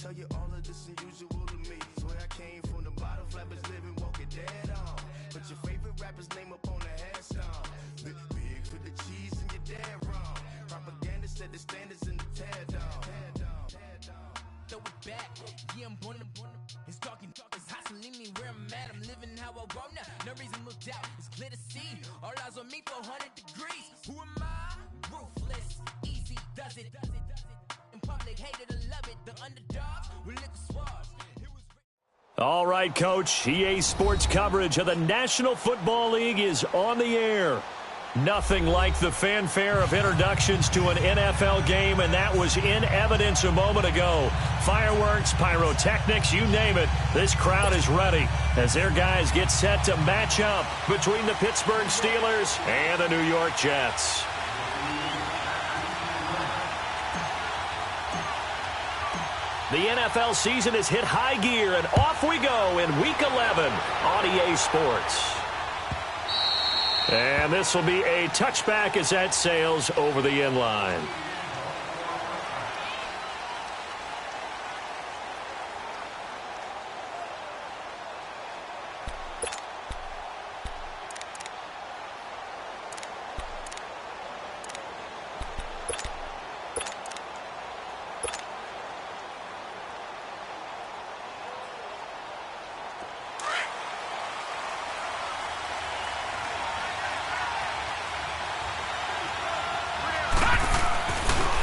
tell you all of this unusual to me. Swear I came from the bottom, flappers living, walking dead on. Put your favorite rapper's name up on the headstone. Big for the cheese and you're dead wrong. Propaganda set the standards in the tear down. Throw it back, yeah, I'm born. It's talking, it's hustling me where I'm at. I'm living how I want now. No reason to look out, it's clear to see. All eyes on me for 100 degrees. Who am I? Ruthless, easy, does it. In public, hated to love it. The underdogs will lick the swords. All right, Coach. EA Sports coverage of the National Football League is on the air. Nothing like the fanfare of introductions to an NFL game, and that was in evidence a moment ago. Fireworks, pyrotechnics, you name it. This crowd is ready as their guys get set to match up between the Pittsburgh Steelers and the New York Jets. The NFL season has hit high gear, and off we go in Week 11 on EA Sports. And this will be a touchback as that sails over the end line.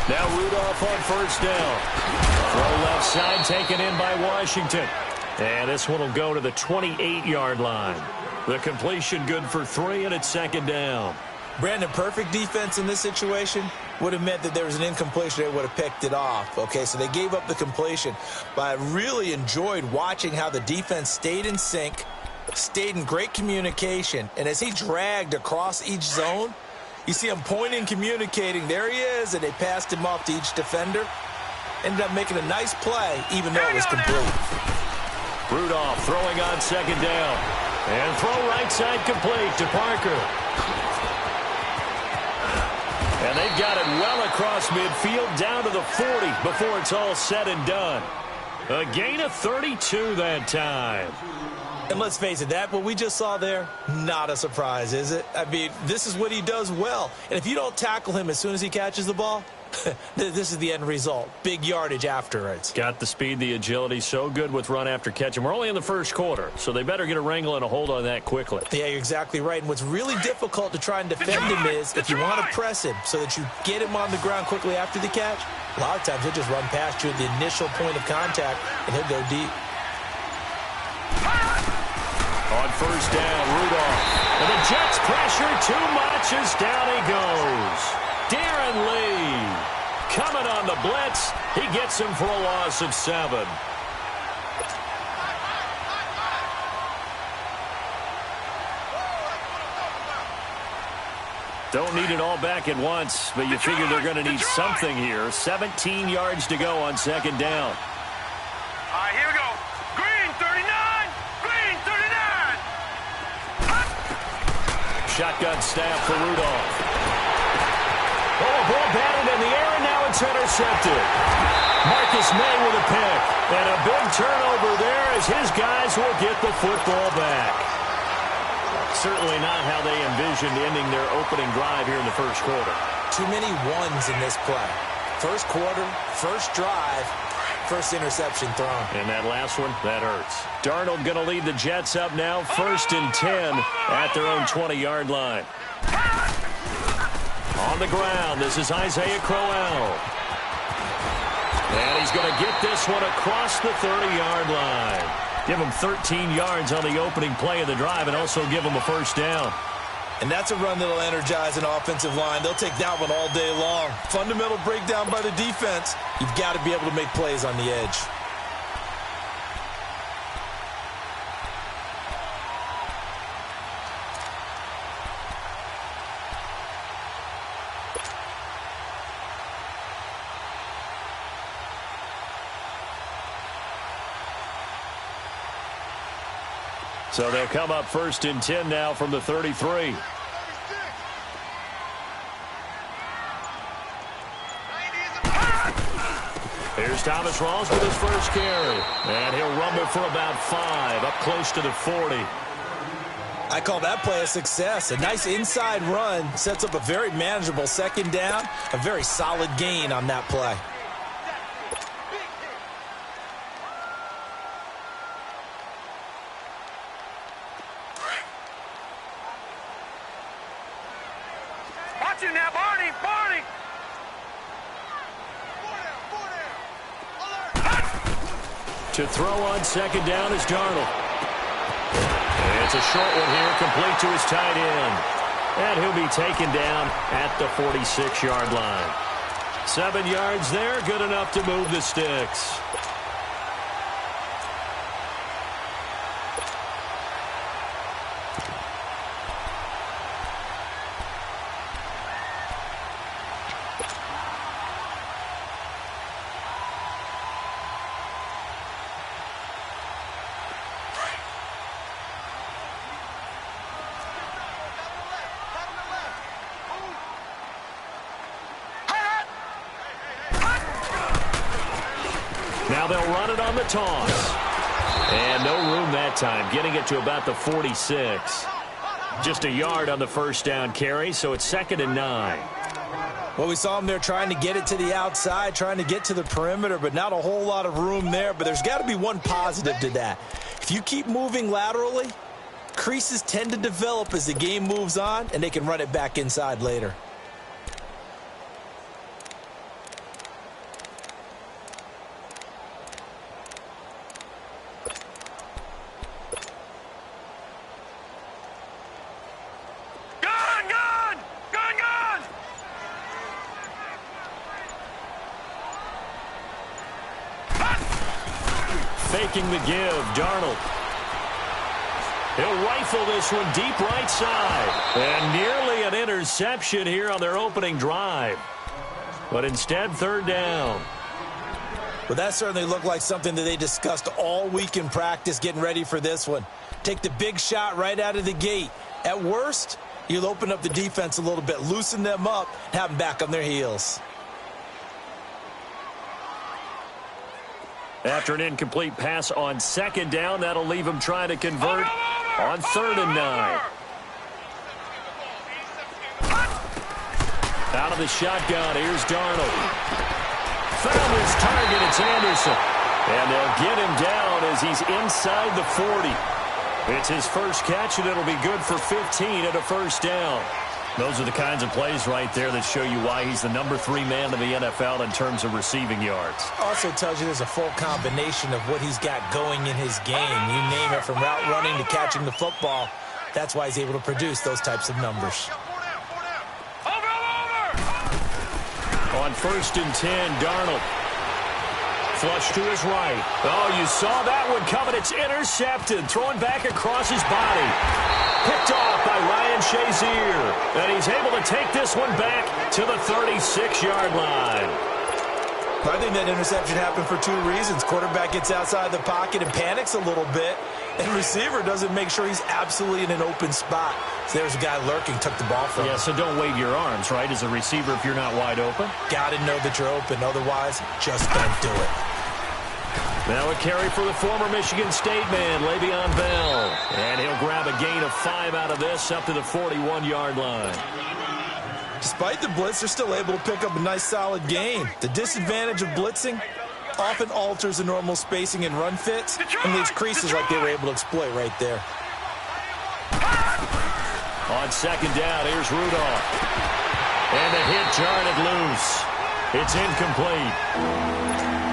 Now Rudolph on first down. Throw left side taken in by Washington. And this one will go to the 28-yard line. The completion good for 3, and it's second down. Brandon, perfect defense in this situation would have meant that there was an incompletion. They would have picked it off. Okay, so they gave up the completion. But I really enjoyed watching how the defense stayed in sync, stayed in great communication. And as he dragged across each zone, you see him pointing, communicating. There he is, and they passed him off to each defender. Ended up making a nice play, even though it was complete. Rudolph throwing on second down. And throw right side complete to Parker. And they've got it well across midfield down to the 40 before it's all said and done. A gain of 32 that time. And let's face it, that what we just saw there, not a surprise, is it? I mean, this is what he does well. And if you don't tackle him as soon as he catches the ball, this is the end result. Big yardage afterwards. Got the speed, the agility, so good with run after catch. And we're only in the first quarter, so they better get a wrangle and a hold on that quickly. Yeah, you're exactly right. And what's really difficult to try and defend him is if you want to press him so that you get him on the ground quickly after the catch, a lot of times he'll just run past you at the initial point of contact, and he'll go deep. On first down, Rudolph. And the Jets pressure too much as down he goes. Darren Lee coming on the blitz. He gets him for a loss of 7. Don't need it all back at once, but you figure they're going to need something here. 17 yards to go on second down. All right, here we go. Green 39. Green 39. Shotgun snap for Rudolph. Oh, a ball batted in the air, and now it's intercepted. Marcus May with a pick. And a big turnover there as his guys will get the football back. Certainly not how they envisioned ending their opening drive here in the first quarter. Too many ones in this play. First quarter, first drive, first interception thrown. And that last one, that hurts. Darnold going to lead the Jets up now, 1st and 10 at their own 20-yard line. On the ground, this is Isaiah Crowell. And he's going to get this one across the 30-yard line. Give him 13 yards on the opening play of the drive and also give him a first down. And that's a run that'll energize an offensive line. They'll take that one all day long. Fundamental breakdown by the defense. You've got to be able to make plays on the edge. So they'll come up 1st and 10 now from the 33. Here's Thomas Rawls with his first carry. And he'll rumble for about 5, up close to the 40. I call that play a success. A nice inside run sets up a very manageable second down. A very solid gain on that play. Watch him now, Barney! Barney! To throw on second down is Darnold. It's a short one here, complete to his tight end. And he'll be taken down at the 46-yard line. 7 yards there, good enough to move the sticks. Now they'll run it on the toss. And no room that time, getting it to about the 46. Just a yard on the first down carry, so it's 2nd and 9. Well, we saw him there trying to get it to the outside, trying to get to the perimeter, but not a whole lot of room there. But there's got to be one positive to that. If you keep moving laterally, creases tend to develop as the game moves on, and they can run it back inside later. Faking the give, Darnold. He'll rifle this one deep right side. And nearly an interception here on their opening drive. But instead, 3rd down. Well, that certainly looked like something that they discussed all week in practice getting ready for this one. Take the big shot right out of the gate. At worst, you'll open up the defense a little bit, loosen them up, and have them back on their heels. After an incomplete pass on 2nd down, that'll leave him trying to convert on 3rd and 9. Out of the shotgun, here's Darnold. Found his target, it's Anderson. And they'll get him down as he's inside the 40. It's his first catch, and it'll be good for 15 at a first down. Those are the kinds of plays right there that show you why he's the number 3 man in the NFL in terms of receiving yards. Also tells you there's a full combination of what he's got going in his game. You name it, from route running to catching the football. That's why he's able to produce those types of numbers. On 1st and 10, Darnold. Flush to his right. Oh, you saw that one coming. It's intercepted. Thrown back across his body. Picked off by Ryan Shazier. And he's able to take this one back to the 36-yard line. I think that interception happened for 2 reasons. Quarterback gets outside the pocket and panics a little bit. And receiver doesn't make sure he's absolutely in an open spot. So there's a guy lurking, took the ball from him. Yeah, so don't wave your arms, right, as a receiver if you're not wide open. Got to know that you're open. Otherwise, just don't do it. Now a carry for the former Michigan State man, Le'Veon Bell. And he'll grab a gain of 5 out of this up to the 41-yard line. Despite the blitz, they're still able to pick up a nice, solid gain. The disadvantage of blitzing often alters the normal spacing and run fits and leaves creases like they were able to exploit right there. On 2nd down, here's Rudolph. And the hit jarred it loose. It's incomplete.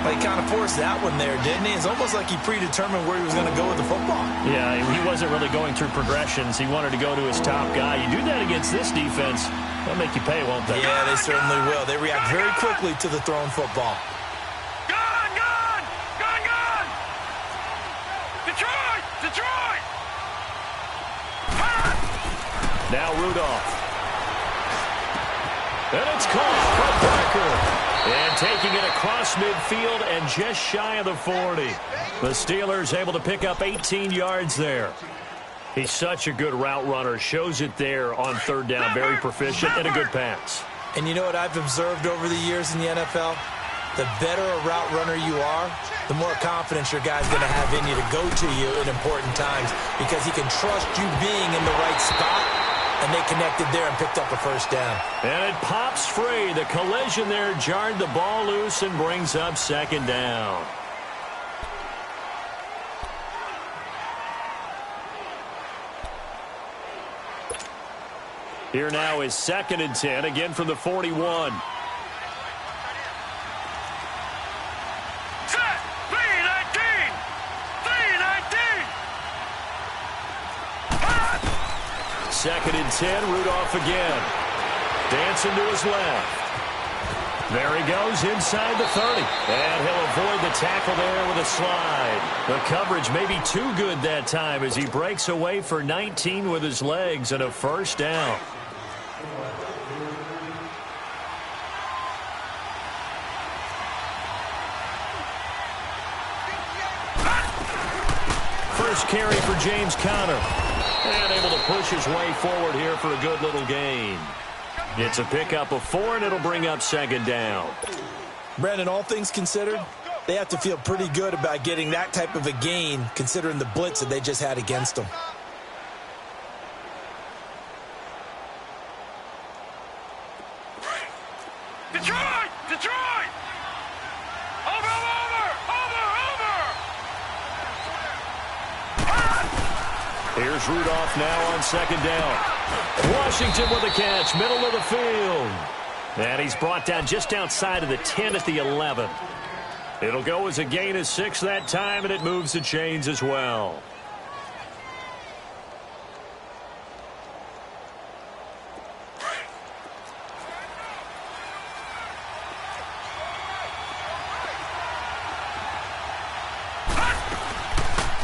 But he kind of forced that one there, didn't he? It's almost like he predetermined where he was going to go with the football. Yeah, he wasn't really going through progressions. He wanted to go to his top guy. You do that against this defense, they'll make you pay, won't they? Yeah, they certainly will. They react very quickly to the thrown football. Gun! Gun! Gun! Gun! Detroit! Detroit! Now Rudolph. And it's caught from Parker. And taking it across midfield and just shy of the 40. The Steelers able to pick up 18 yards there. He's such a good route runner. Shows it there on 3rd down. Very proficient and a good pass. And you know what I've observed over the years in the NFL? the better a route runner you are, the more confidence your guy's going to have in you to go to you in important times because he can trust you being in the right spot, and they connected there and picked up a first down. And it pops free. The collision there jarred the ball loose and brings up second down. Here now is 2nd and 10, again from the 41. Set! 319! 319! 2nd and 10, Rudolph again. Dancing to his left. There he goes inside the 30. And he'll avoid the tackle there with a slide. The coverage may be too good that time as he breaks away for 19 with his legs and a first down. First carry for James Conner. And able to push his way forward here for a good little gain. It's a pickup of 4, and it'll bring up second down. Brandon, all things considered, they have to feel pretty good about getting that type of a gain considering the blitz that they just had against them. Detroit! Detroit! Over! Here's Rudolph now on second down. Washington with a catch, middle of the field. And he's brought down just outside of the 10 at the 11. It'll go as a gain of 6 that time, and it moves the chains as well.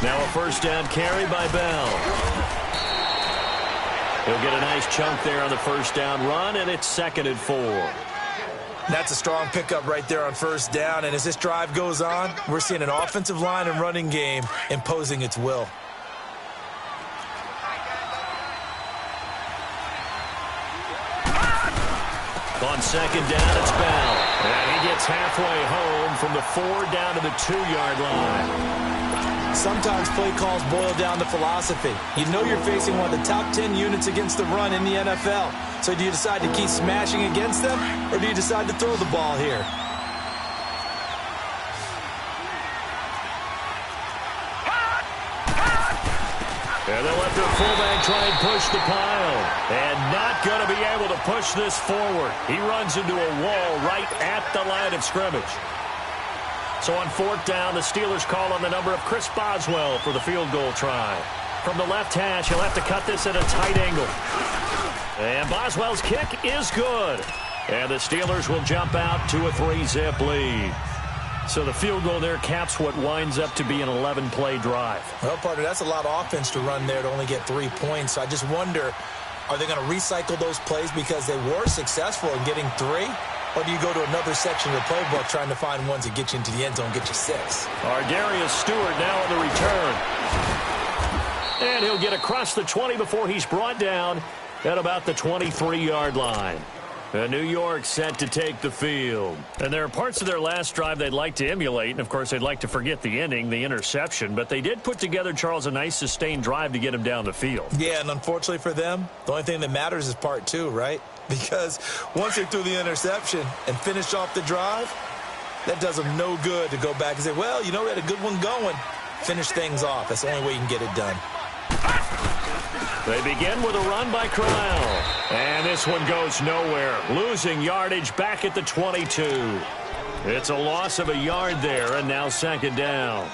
Now a first down carry by Bell. He'll get a nice chunk there on the first down run, and it's 2nd and 4. That's a strong pickup right there on first down, and as this drive goes on, we're seeing an offensive line and running game imposing its will. On second down, it's Bell. And he gets halfway home from the 4 down to the 2-yard line. Sometimes play calls boil down to philosophy. You know you're facing one of the top 10 units against the run in the NFL. So do you decide to keep smashing against them, or do you decide to throw the ball here? And they'll let their fullback try and push the pile. And not going to be able to push this forward. He runs into a wall right at the line of scrimmage. So on 4th down, the Steelers call on the number of Chris Boswell for the field goal try. From the left hash, he'll have to cut this at a tight angle. And Boswell's kick is good. And the Steelers will jump out to a 3-zip lead. So the field goal there caps what winds up to be an 11-play drive. Well, partner, that's a lot of offense to run there to only get 3 points. So I just wonder, are they going to recycle those plays because they were successful in getting 3? Or do you go to another section of the playbook trying to find ones that get you into the end zone, get you 6? Darius Stewart now on the return. And he'll get across the 20 before he's brought down at about the 23-yard line. And New York set to take the field. And there are parts of their last drive they'd like to emulate. And, of course, they'd like to forget the ending, the interception. But they did put together, Charles, a nice sustained drive to get him down the field. Yeah, and unfortunately for them, the only thing that matters is part 2, right? Because once they threw the interception and finished off the drive, that does them no good to go back and say, well, you know, we had a good one going. Finish things off. That's the only way you can get it done. They begin with a run by Corral. And this one goes nowhere. Losing yardage back at the 22. It's a loss of a yard there, and now 2nd down.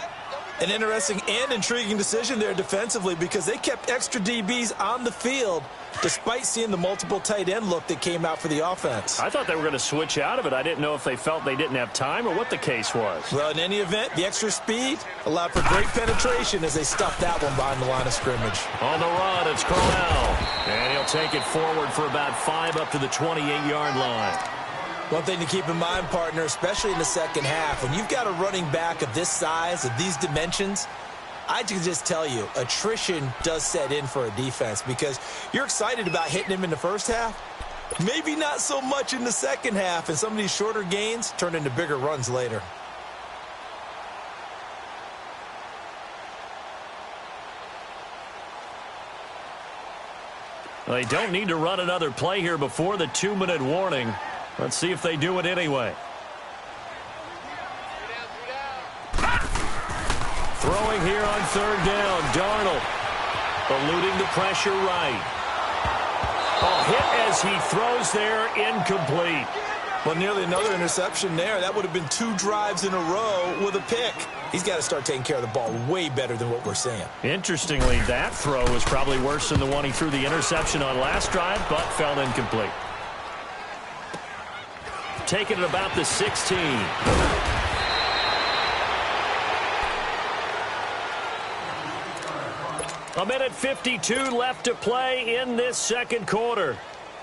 An interesting and intriguing decision there defensively because they kept extra DBs on the field despite seeing the multiple tight end look that came out for the offense. I thought they were going to switch out of it. I didn't know if they felt they didn't have time or what the case was. Well, in any event, the extra speed allowed for great penetration as they stuffed that one behind the line of scrimmage. On the run, it's Corral. And he'll take it forward for about 5 up to the 28-yard line. One thing to keep in mind, partner, especially in the second half, when you've got a running back of this size, of these dimensions, I can just tell you, attrition does set in for a defense because you're excited about hitting him in the first half, Maybe not so much in the second half, and some of these shorter gains turn into bigger runs later. They don't need to run another play here before the 2-minute warning. Let's see if they do it anyway. Throwing here on third down. Darnold eluding the pressure right. A hit as he throws there, incomplete. Well, nearly another interception there. That would have been 2 drives in a row with a pick. He's got to start taking care of the ball way better than what we're seeing. Interestingly, that throw was probably worse than the one he threw the interception on last drive, but fell incomplete. Taking it about the 16. A minute 52 left to play in this second quarter.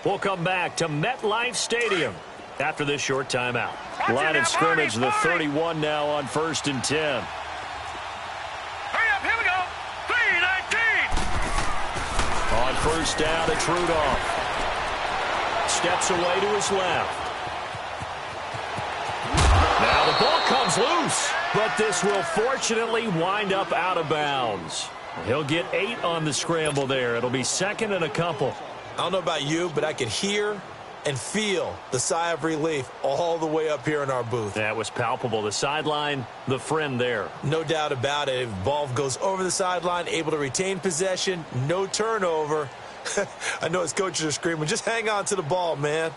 We'll come back to MetLife Stadium after this short timeout. Line of scrimmage, the 31 now on 1st and 10. Hurry up, here we go. 3-19. On first down, it's Rudolph. Steps away to his left. Now the ball comes loose, but this will fortunately wind up out of bounds. He'll get 8 on the scramble there. It'll be second and a couple. I don't know about you, but I could hear and feel the sigh of relief all the way up here in our booth. That was palpable. The sideline, the friend there. No doubt about it. If ball goes over the sideline, able to retain possession, no turnover. I know his coaches are screaming, just hang on to the ball, man.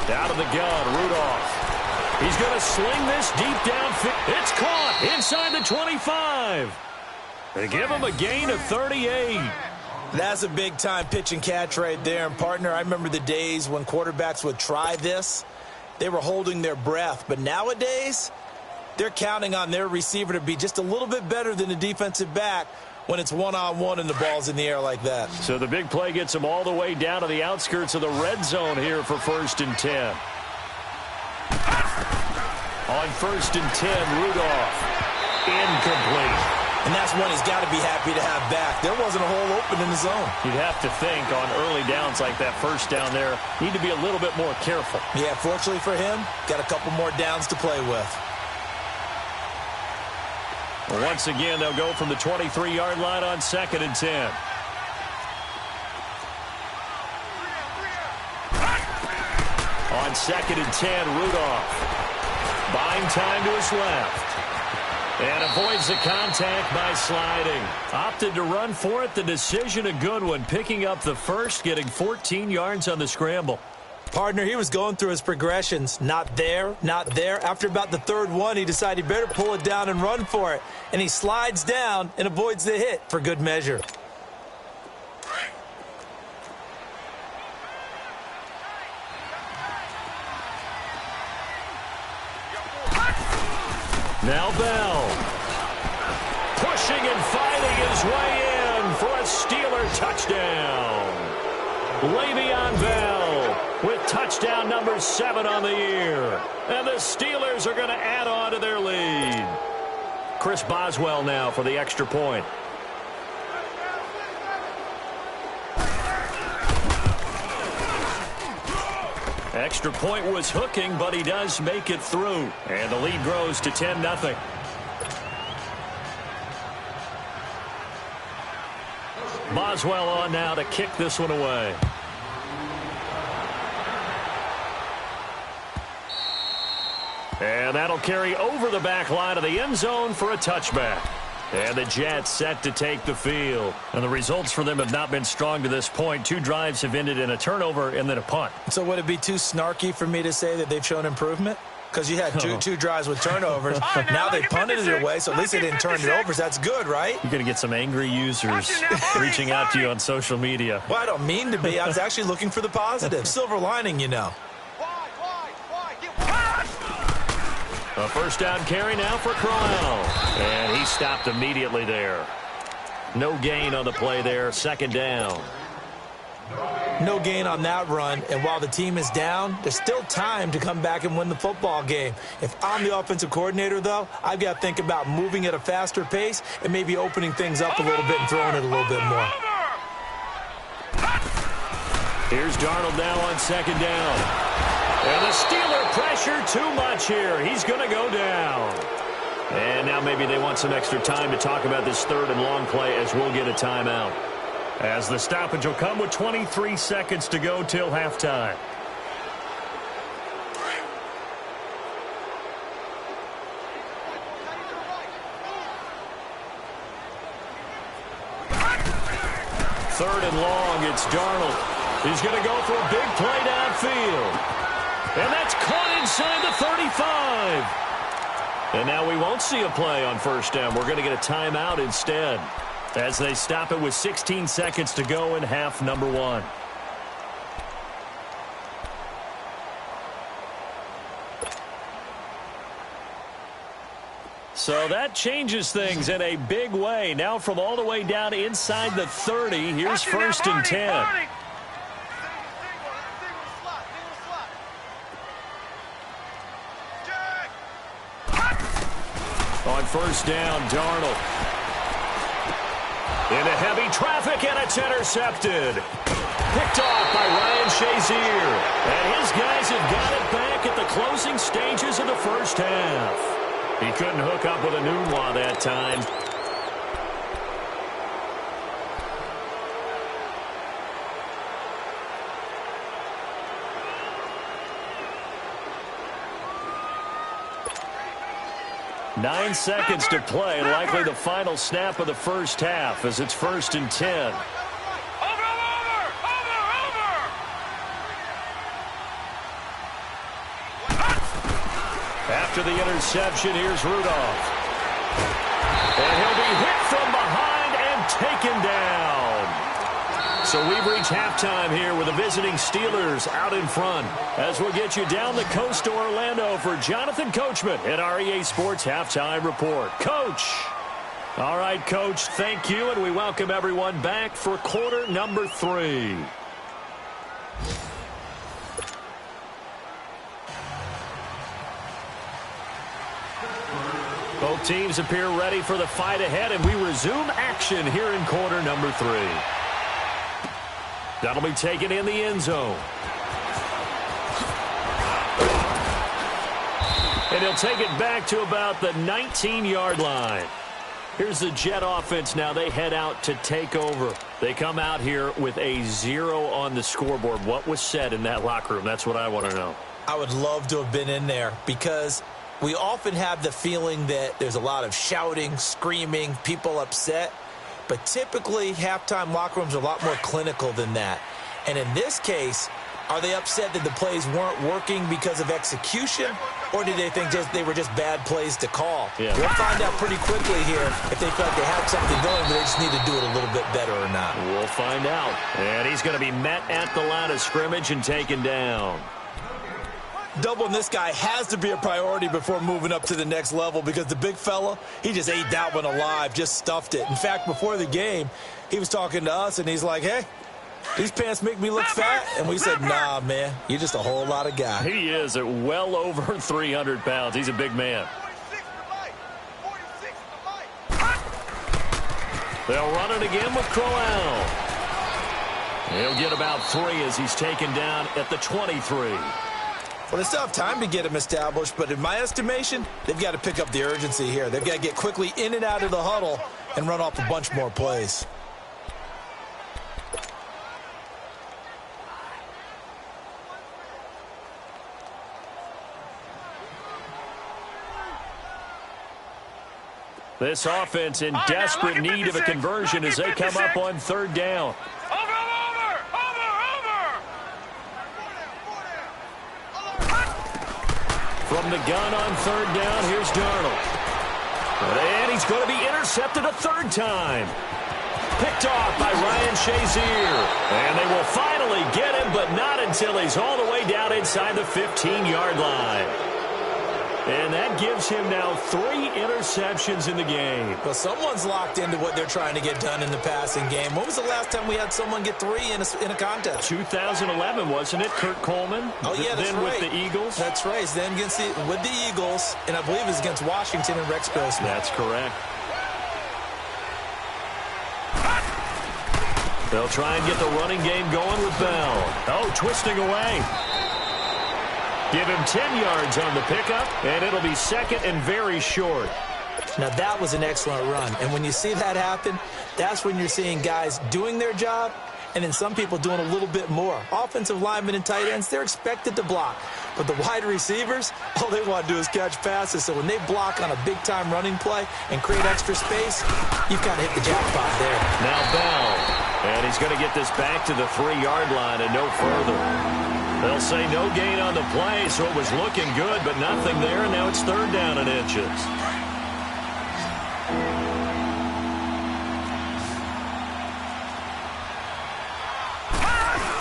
Out of the gun, Rudolph. He's going to sling this deep downfield. It's caught inside the 25. They give him a gain of 38. That's a big-time pitch and catch right there. And, partner, I remember the days when quarterbacks would try this. They were holding their breath. But nowadays, they're counting on their receiver to be just a little bit better than the defensive back when it's one-on-one and the ball's in the air like that. So the big play gets him all the way down to the outskirts of the red zone here for 1st and 10. On 1st and 10, Rudolph. Incomplete. And that's one he's got to be happy to have back. There wasn't a hole open in the zone. You'd have to think on early downs like that first down there, need to be a little bit more careful. Yeah, fortunately for him, got a couple more downs to play with. Once again, they'll go from the 23-yard line on 2nd and 10. On 2nd and 10, Rudolph. Buying time to his left. And avoids the contact by sliding. Opted to run for it. The decision a good one. Picking up the first, getting 14 yards on the scramble. Partner, he was going through his progressions. Not there, not there. After about the 3rd one, he decided he better pull it down and run for it. And he slides down and avoids the hit for good measure. Now Bell. Pushing and fighting his way in for a Steeler touchdown. Le'Veon Bell with touchdown number 7 on the year. And the Steelers are going to add on to their lead. Chris Boswell now for the extra point. Extra point was hooking, but he does make it through. And the lead grows to 10-0. Boswell on now to kick this one away. And that'll carry over the back line of the end zone for a touchback. And the Jets set to take the field. And the results for them have not been strong to this point. 2 drives have ended in a turnover and then a punt. So would it be too snarky for me to say that they've shown improvement? Because you had two drives with turnovers. Now they punted it away, so at least they didn't turn it over. So that's good, right? You're going to get some angry users reaching out to you on social media. Well, I don't mean to be. I was actually looking for the positive. Silver lining, you know. A first down carry now for Crowell. And he stopped immediately there. No gain on the play there. 2nd down. No gain on that run, and while the team is down, there's still time to come back and win the football game. If I'm the offensive coordinator, though, I've got to think about moving at a faster pace and maybe opening things up a little bit and throwing it a little bit more. Here's Darnold now on second down. And the Steeler pressure too much here. He's going to go down. And now maybe they want some extra time to talk about this third and long play as we'll get a timeout. As the stoppage will come with 23 seconds to go till halftime. Third and long, it's Darnold. He's going to go for a big play downfield. And that's caught inside the 35. And now we won't see a play on first down. We're going to get a timeout instead, as they stop it with 16 seconds to go in half number one. So that changes things in a big way. Now from all the way down inside the 30, here's first and 10. On first down, Darnold. Into heavy traffic, and it's intercepted. Picked off by Ryan Shazier. And his guys have got it back at the closing stages of the first half. He couldn't hook up with a Nunwa that time. Nine seconds to play, likely the final snap of the first half as it's first and 10. After the interception, here's Rudolph. And he'll be hit from behind and taken down. So we've reached halftime here with the visiting Steelers out in front. As we'll get you down the coast to Orlando for Jonathan Coachman at our EA Sports Halftime Report. Coach. All right, Coach, thank you, and we welcome everyone back for quarter number 3. Both teams appear ready for the fight ahead, and we resume action here in quarter number 3. That'll be taken in the end zone. And he'll take it back to about the 19-yard line. Here's the Jet offense now. They head out to take over. They come out here with a 0 on the scoreboard. What was said in that locker room? That's what I want to know. I would love to have been in there because we often have the feeling that there's a lot of shouting, screaming, people upset. But typically, halftime locker rooms are a lot more clinical than that. And in this case, are they upset that the plays weren't working because of execution? Or did they think they were just bad plays to call? Yeah. We'll find out pretty quickly here if they felt they had something going, but they just need to do it a little bit better or not. We'll find out. And he's going to be met at the line of scrimmage and taken down. Doubling this guy has to be a priority before moving up to the next level because the big fella, he just ate that one alive, just stuffed it. In fact, before the game, he was talking to us, and he's like, hey, these pants make me look fat. And we said, nah, man, you're just a whole lot of guy. He is at well over 300 pounds. He's a big man. They'll run it again with Crowell. He'll get about 3 as he's taken down at the 23. Well, they still have time to get him established, but in my estimation, they've got to pick up the urgency here. They've got to get quickly in and out of the huddle and run off a bunch more plays. This offense in desperate need of a conversion as they come up on third down. From the gun on third down, here's Darnold. And he's going to be intercepted a third time. Picked off by Ryan Shazier. And they will finally get him, but not until he's all the way down inside the 15-yard line. And that gives him now 3 interceptions in the game. Well, someone's locked into what they're trying to get done in the passing game. When was the last time we had someone get 3 in a contest? 2011, wasn't it? Kurt Coleman. Oh, yeah, that's then right. with the Eagles. That's right. Then with the Eagles, and I believe it was against Washington and Rex Grossman. That's correct. They'll try and get the running game going with Bell. Oh, twisting away. Give him 10 yards on the pickup, and it'll be second and very short. Now, that was an excellent run. And when you see that happen, that's when you're seeing guys doing their job and then some people doing a little bit more. Offensive linemen and tight ends, they're expected to block. But the wide receivers, all they want to do is catch passes. So when they block on a big-time running play and create extra space, you've kind of hit the jackpot there. Now Bell, and he's going to get this back to the 3-yard line and no further. They'll say no gain on the play, so it was looking good, but nothing there, and now it's 3rd down and inches.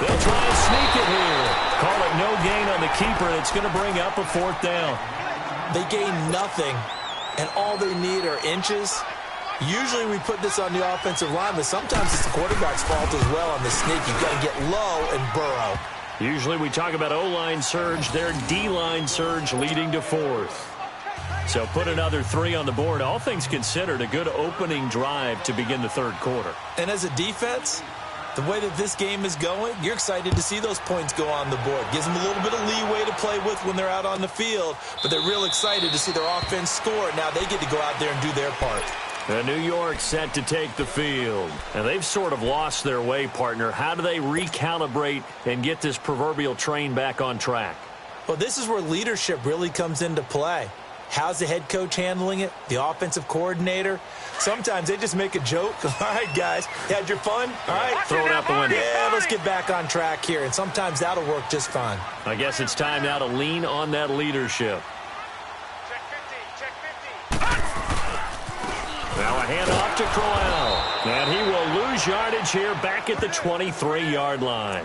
They'll try and sneak it here. Call it no gain on the keeper, and it's going to bring up a 4th down. They gain nothing, and all they need are inches. Usually we put this on the offensive line, but sometimes it's the quarterback's fault as well on the sneak. You've got to get low and burrow. Usually we talk about O-line surge, their D-line surge leading to 4th. So put another 3 on the board. All things considered, a good opening drive to begin the 3rd quarter. And as a defense, the way that this game is going, you're excited to see those points go on the board. Gives them a little bit of leeway to play with when they're out on the field, but they're real excited to see their offense score. Now they get to go out there and do their part. And New York set to take the field. And they've sort of lost their way, partner. How do they recalibrate and get this proverbial train back on track? Well, this is where leadership really comes into play. How's the head coach handling it? The offensive coordinator? Sometimes they just make a joke. All right, guys, you had your fun? All right. Throw it out the window. Yeah, let's get back on track here. And sometimes that'll work just fine. I guess it's time now to lean on that leadership. Now a handoff to Crowell. And he will lose yardage here back at the 23-yard line.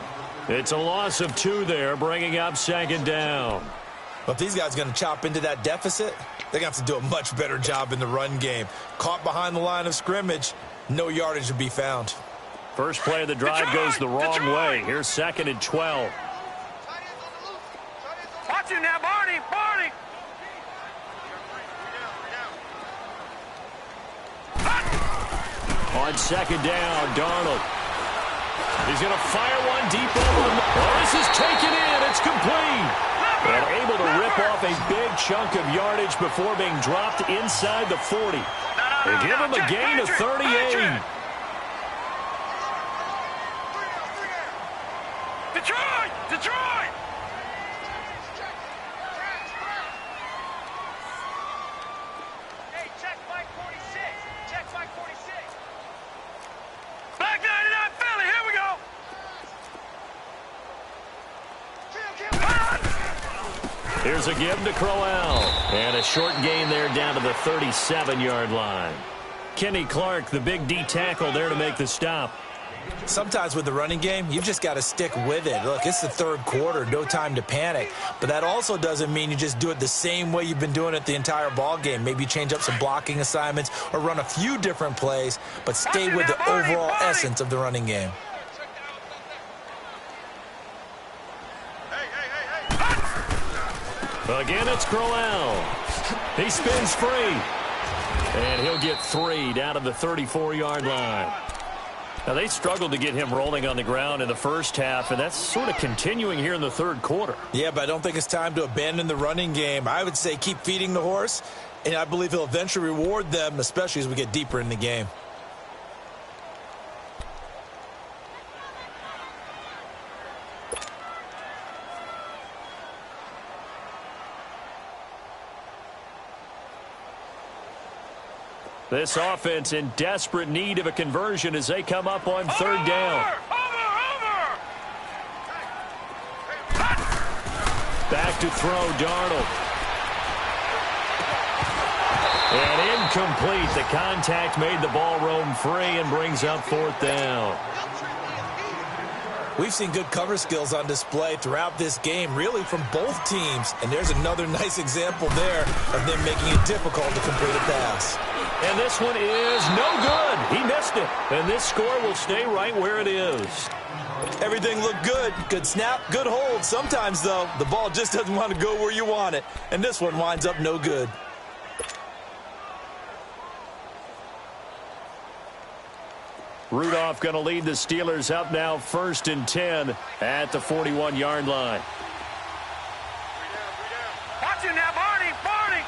It's a loss of 2 there, bringing up 2nd down. But if these guys are going to chop into that deficit, they're going to have to do a much better job in the run game. Caught behind the line of scrimmage, no yardage to be found. First play of the drive goes the wrong way. Here's 2nd and 12. Watch it now, Barney! Barney! On 2nd down, Darnold. He's going to fire one deep over. Oh, this is taken in. It's complete. And able to rip off a big chunk of yardage before being dropped inside the 40. They give him a gain of 38. Detroit! Detroit! Hey, check Mike 46. Check Mike 46. Black 99 Philly, here we go. Here's a give to Crowell. And a short gain there down to the 37-yard line. Kenny Clark, the big D tackle there to make the stop. Sometimes with the running game, you've just got to stick with it. Look, it's the 3rd quarter, no time to panic. But that also doesn't mean you just do it the same way you've been doing it the entire ball game. Maybe change up some blocking assignments or run a few different plays, but stay with the overall essence of the running game. Again, it's Crowell. He spins free. And he'll get 3 down to the 34-yard line. Now, they struggled to get him rolling on the ground in the first half, and that's sort of continuing here in the 3rd quarter. Yeah, but I don't think it's time to abandon the running game. I would say keep feeding the horse, and I believe he'll eventually reward them, especially as we get deeper in the game. This offense in desperate need of a conversion as they come up on 3rd down. Back to throw, Darnold. And incomplete. The contact made the ball roam free and brings up 4th down. We've seen good cover skills on display throughout this game, really from both teams. And there's another nice example there of them making it difficult to complete a pass. And this one is no good. He missed it. And this score will stay right where it is. Everything looked good. Good snap, good hold. Sometimes, though, the ball just doesn't want to go where you want it. And this one winds up no good. Rudolph going to lead the Steelers up now 1st and 10 at the 41-yard line. Watch it now, Barney! Barney!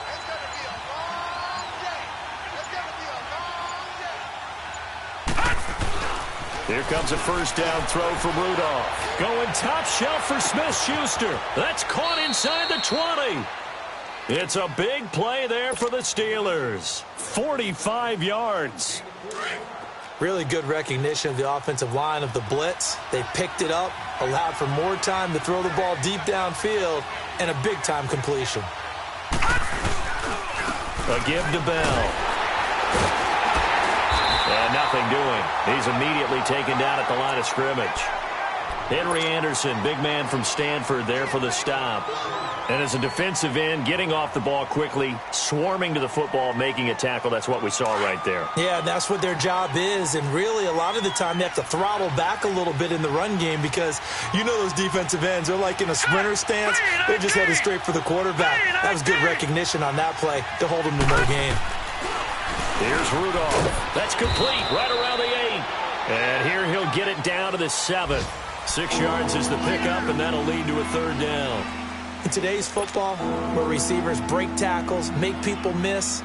It's going to be a long day. It's going to be a long day. Here comes a first down throw from Rudolph. Going top shelf for Smith-Schuster. That's caught inside the 20. It's a big play there for the Steelers. 45 yards. Really good recognition of the offensive line of the blitz. They picked it up, allowed for more time to throw the ball deep downfield, and a big-time completion. A give to Bell. And nothing doing. He's immediately taken down at the line of scrimmage. Henry Anderson, big man from Stanford, there for the stop. And as a defensive end, getting off the ball quickly, swarming to the football, making a tackle. That's what we saw right there. Yeah, that's what their job is. And really, a lot of the time, they have to throttle back a little bit in the run game because you know those defensive ends are like in a sprinter stance. They're just headed straight for the quarterback. That was good recognition on that play to hold him to no gain. Here's Rudolph. That's complete right around the 8. And here he'll get it down to the 7. 6 yards is the pickup, and that'll lead to a third down. In today's football, where receivers break tackles, make people miss,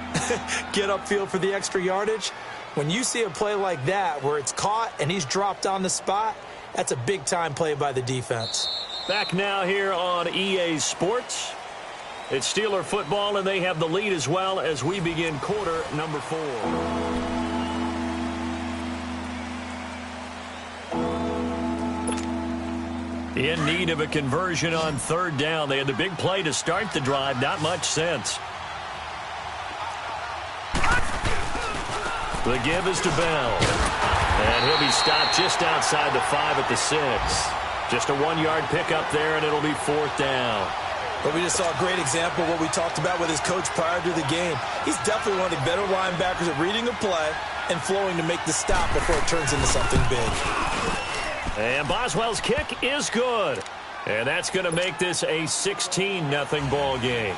get upfield for the extra yardage, when you see a play like that where it's caught and he's dropped on the spot, that's a big-time play by the defense. Back now here on EA Sports. It's Steeler football, and they have the lead as well as we begin quarter number 4. In need of a conversion on third down. They had the big play to start the drive. Not much sense. The give is to Bell. And he'll be stopped just outside the 5 at the 6. Just a 1-yard pickup there, and it'll be 4th down. But we just saw a great example of what we talked about with his coach prior to the game. He's definitely one of the better linebackers at reading a play and flowing to make the stop before it turns into something big. And Boswell's kick is good. And that's going to make this a 16-0 ball game.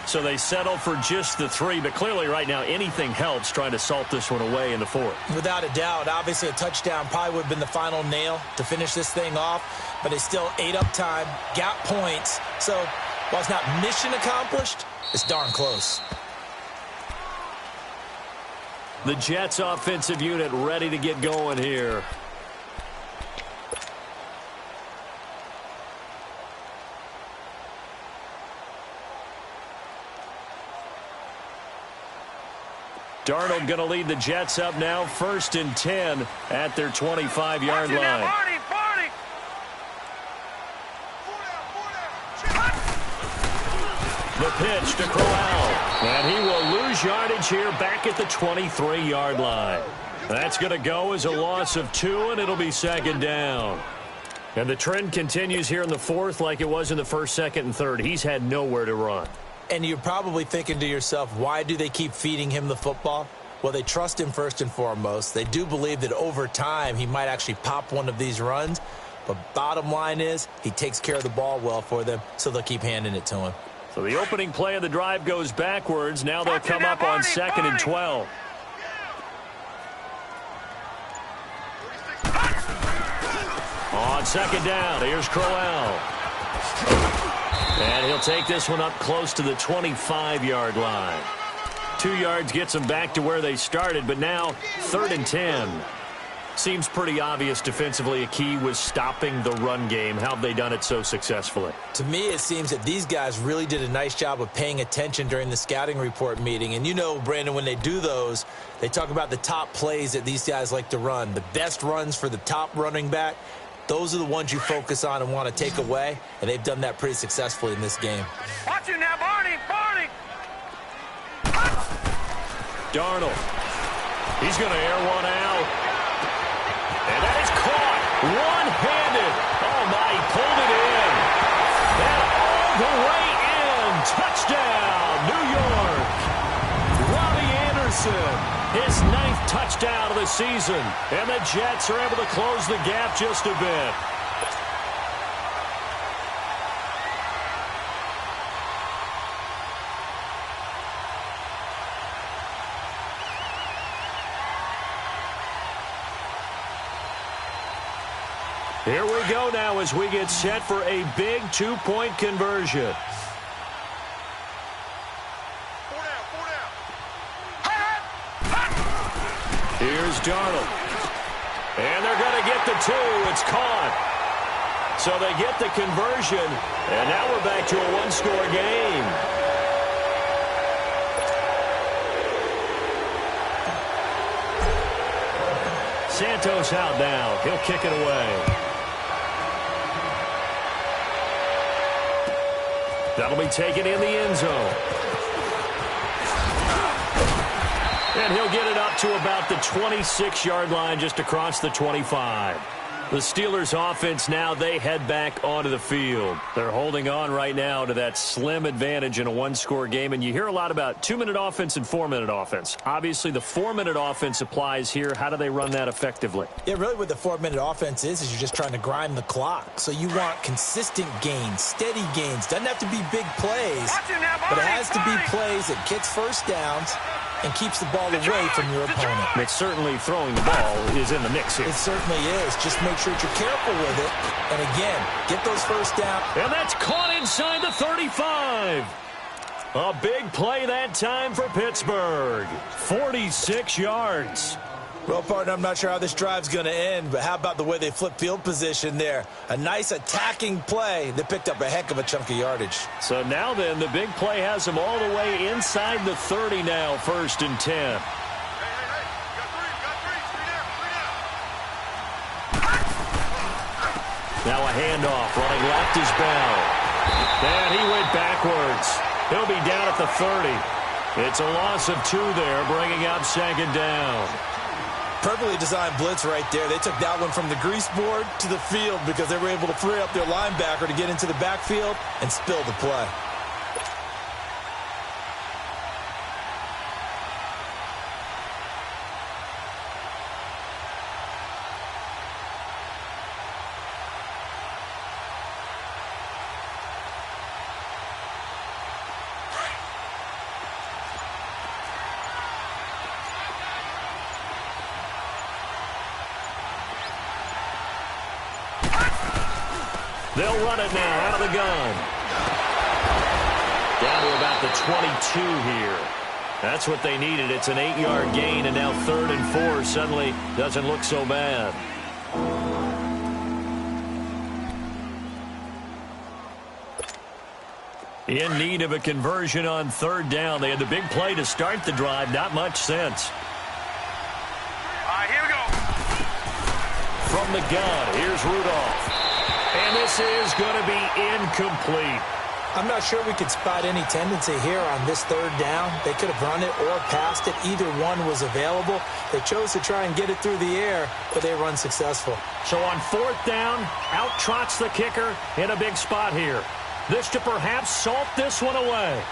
So they settle for just the 3, but clearly right now anything helps trying to salt this one away in the 4th. Without a doubt, obviously a touchdown probably would have been the final nail to finish this thing off, but they still ate up time, got points. So while it's not mission accomplished, it's darn close. The Jets offensive unit ready to get going here. Darnold going to lead the Jets up now, 1st and 10 at their 25-yard line. The pitch to Crowell, and he will lose yardage here back at the 23-yard line. That's going to go as a loss of 2, and it'll be 2nd down. And the trend continues here in the 4th like it was in the 1st, 2nd, and 3rd. He's had nowhere to run. And you're probably thinking to yourself, why do they keep feeding him the football? Well, they trust him first and foremost. They do believe that over time he might actually pop one of these runs. But bottom line is he takes care of the ball well for them, so they'll keep handing it to him. So the opening play of the drive goes backwards. Now they'll come up on 2nd and 12. On 2nd down, here's Crowell. And he'll take this one up close to the 25-yard line. 2 yards gets them back to where they started, but now 3rd and 10. Seems pretty obvious defensively a key was stopping the run game. How have they done it so successfully? To me, it seems that these guys really did a nice job of paying attention during the scouting report meeting. And you know, Brandon, when they do those, they talk about the top plays that these guys like to run. The best runs for the top running back. Those are the ones you focus on and want to take away, and they've done that pretty successfully in this game. Watch it now, Barney! Barney! Darnold. He's going to air one out. And that is caught. One-handed. Oh, my, he pulled it in. And all the way in. Touchdown, New York. Robbie Anderson, his 9th touchdown of the season. And the Jets are able to close the gap just a bit. Here we go now as we get set for a big 2-point conversion. Here's Darnold. And they're going to get the 2. It's caught. So they get the conversion. And now we're back to a 1-score game. Santos out now. He'll kick it away. That'll be taken in the end zone. And he'll get it up to about the 26-yard line, just across the 25. The Steelers' offense now, they head back onto the field. They're holding on right now to that slim advantage in a 1-score game. And you hear a lot about 2-minute offense and 4-minute offense. Obviously, the 4-minute offense applies here. How do they run that effectively? Yeah, really what the 4-minute offense is you're just trying to grind the clock. So you want consistent gains, steady gains. Doesn't have to be big plays, but it has to be plays that gets first downs and keeps the ball away from your opponent. But certainly throwing the ball is in the mix here. It certainly is. Just make sure that you're careful with it. And again, get those first down. And that's caught inside the 35. A big play that time for Pittsburgh. 46 yards. Well, partner, I'm not sure how this drive's going to end, but how about the way they flip field position there? A nice attacking play. They picked up a heck of a chunk of yardage. So now then, the big play has them all the way inside the 30 now, 1st and 10. Now a handoff, running left is Bell. And he went backwards. He'll be down at the 30. It's a loss of 2 there, bringing up 2nd down. Perfectly designed blitz right there. They took that one from the grease board to the field because they were able to free up their linebacker to get into the backfield and spill the play. They'll run it now out of the gun. Down to about the 22 here. That's what they needed. It's an 8-yard gain, and now 3rd and 4 suddenly doesn't look so bad. In need of a conversion on 3rd down. They had the big play to start the drive. Not much sense. All right, here we go. From the gun, here's Rudolph. And this is going to be incomplete. I'm not sure we could spot any tendency here on this 3rd down. They could have run it or passed it. Either one was available. They chose to try and get it through the air, but they were unsuccessful. So on 4th down, out trots the kicker in a big spot here. This to perhaps salt this one away.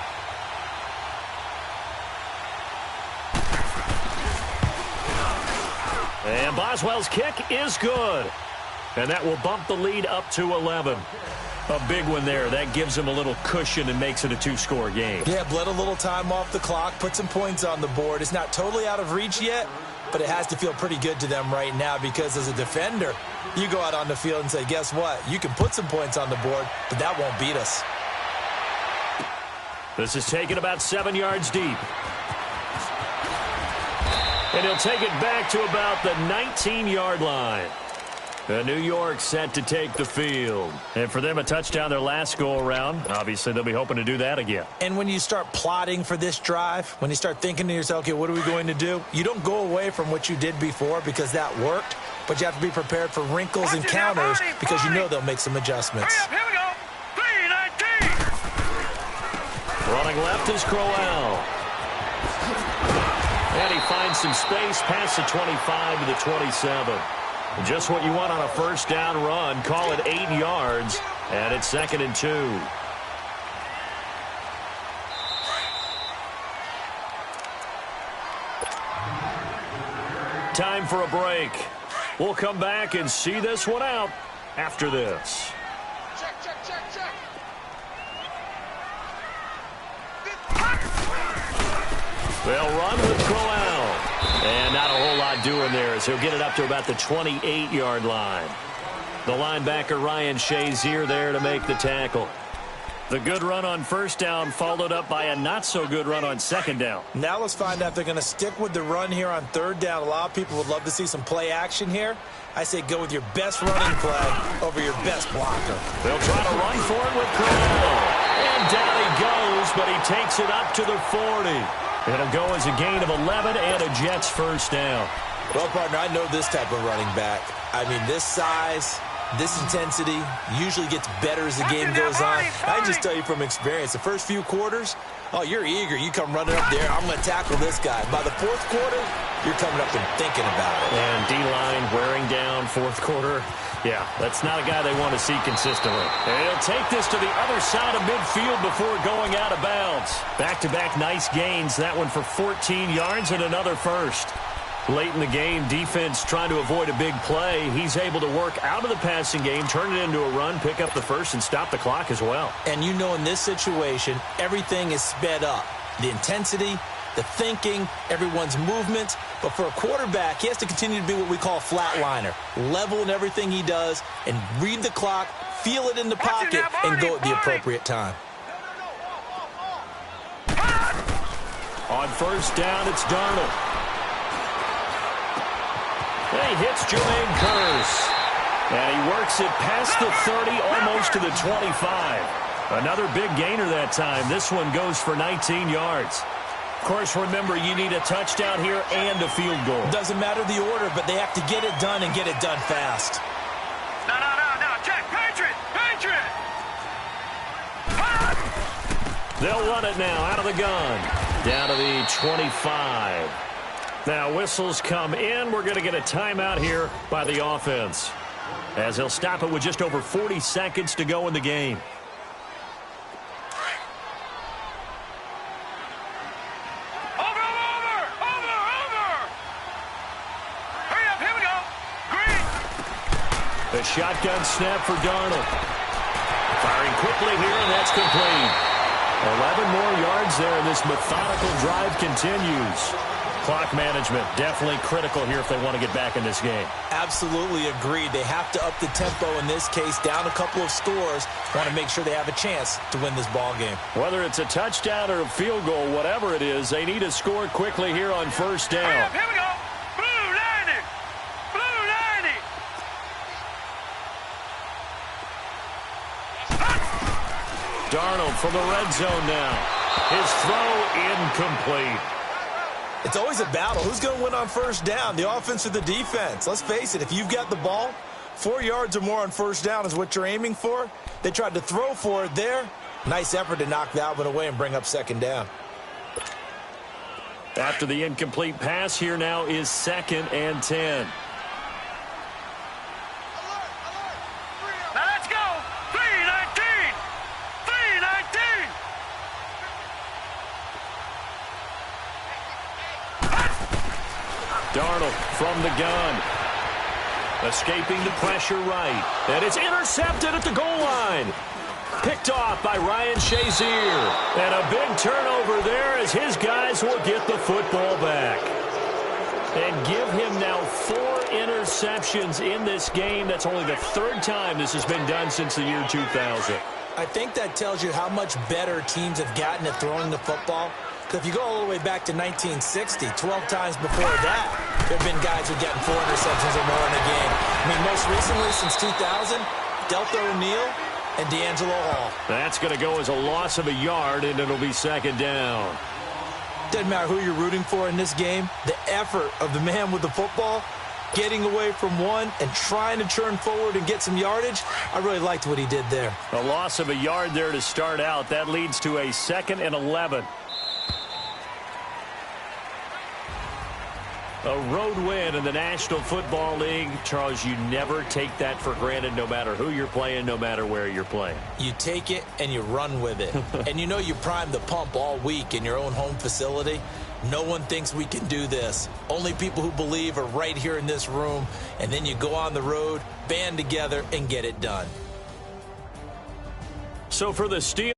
And Boswell's kick is good. And that will bump the lead up to 11. A big one there. That gives them a little cushion and makes it a 2-score game. Yeah, bled a little time off the clock, put some points on the board. It's not totally out of reach yet, but it has to feel pretty good to them right now because as a defender, you go out on the field and say, guess what? You can put some points on the board, but that won't beat us. This is taken about 7 yards deep. And he'll take it back to about the 19-yard line. New York set to take the field. And for them, a touchdown their last go-around. Obviously, they'll be hoping to do that again. And when you start plotting for this drive, when you start thinking to yourself, okay, what are we going to do? You don't go away from what you did before because that worked, but you have to be prepared for wrinkles and counters because you know they'll make some adjustments. Hurry up, here we go. 3-19. Running left is Crowell. he finds some space past the 25 to the 27. Just what you want on a first down run. Call it 8 yards, and it's 2nd and 2. Time for a break. We'll come back and see this one out after this. Check, check, check, check. They'll run with Crowell. And not a whole lot doing there as he'll get it up to about the 28-yard line. The linebacker Ryan Shazier there to make the tackle. The good run on first down followed up by a not-so-good run on second down. Now let's find out if they're going to stick with the run here on third down. A lot of people would love to see some play action here. I say go with your best running play over your best blocker. They'll try to run for it with Crowell. And down he goes, but he takes it up to the 40. It'll go as a gain of 11 and a Jets first down. Well, partner, I know this type of running back. I mean, this size, this intensity usually gets better as the game goes on. I just tell you from experience, the first few quarters, oh, you're eager. You come running up there, I'm going to tackle this guy. By the fourth quarter, you're coming up and thinking about it. And D-line wearing down fourth quarter. Yeah, that's not a guy they want to see consistently. And he'll take this to the other side of midfield before going out of bounds. Back-to-back nice gains. That one for 14 yards and another first. Late in the game, defense trying to avoid a big play. He's able to work out of the passing game, turn it into a run, pick up the first, and stop the clock as well. And you know in this situation, everything is sped up. The intensity, the thinking, everyone's movement. But for a quarterback, he has to continue to be what we call a flatliner. Level in everything he does and read the clock, feel it in the pocket, and go at the appropriate time. On first down, it's Darnold. He hits Jermaine Kearse. And he works it past the 30, almost to the 25. Another big gainer that time. This one goes for 19 yards. Of course, remember, you need a touchdown here and a field goal. Doesn't matter the order, but they have to get it done and get it done fast. No. Check. Patriot. They'll run it now out of the gun. Down to the 25. Now, whistles come in. We're going to get a timeout here by the offense, as they'll stop it with just over 40 seconds to go in the game. The shotgun snap for Darnold. Firing quickly here, and that's complete. 11 more yards there, and this methodical drive continues. Clock management definitely critical here if they want to get back in this game. Absolutely agreed. They have to up the tempo in this case, down a couple of scores. Want to make sure they have a chance to win this ball game. Whether it's a touchdown or a field goal, whatever it is, they need to score quickly here on first down. Here we go. Blue 90. Darnold from the red zone now. His throw incomplete. It's always a battle. Who's going to win on first down, the offense or the defense? Let's face it, if you've got the ball, 4 yards or more on first down is what you're aiming for. They tried to throw for it there. Nice effort to knock that one away and bring up second down. After the incomplete pass, here now is 2nd and 10. Now let's go. 319. Darnold from the gun. Escaping the pressure right. And it's intercepted at the goal line. Picked off by Ryan Shazier. And a big turnover there as his guys will get the football back. And give him now 4 interceptions in this game. That's only the 3rd time this has been done since the year 2000. I think that tells you how much better teams have gotten at throwing the football. Because if you go all the way back to 1960, 12 times before that, there have been guys who've gotten 4 interceptions or more in a game. I mean, most recently, since 2000, Delta O'Neal and D'Angelo Hall. That's going to go as a loss of a yard, and it'll be 2nd down. Doesn't matter who you're rooting for in this game. The effort of the man with the football, getting away from one and trying to turn forward and get some yardage, I really liked what he did there. A loss of a yard there to start out. That leads to a 2nd and 11. A road win in the National Football League. Charles, you never take that for granted no matter who you're playing, no matter where you're playing. You take it and you run with it. And you know you primed the pump all week in your own home facility. No one thinks we can do this. Only people who believe are right here in this room. And then you go on the road, band together, and get it done. So for the Steelers,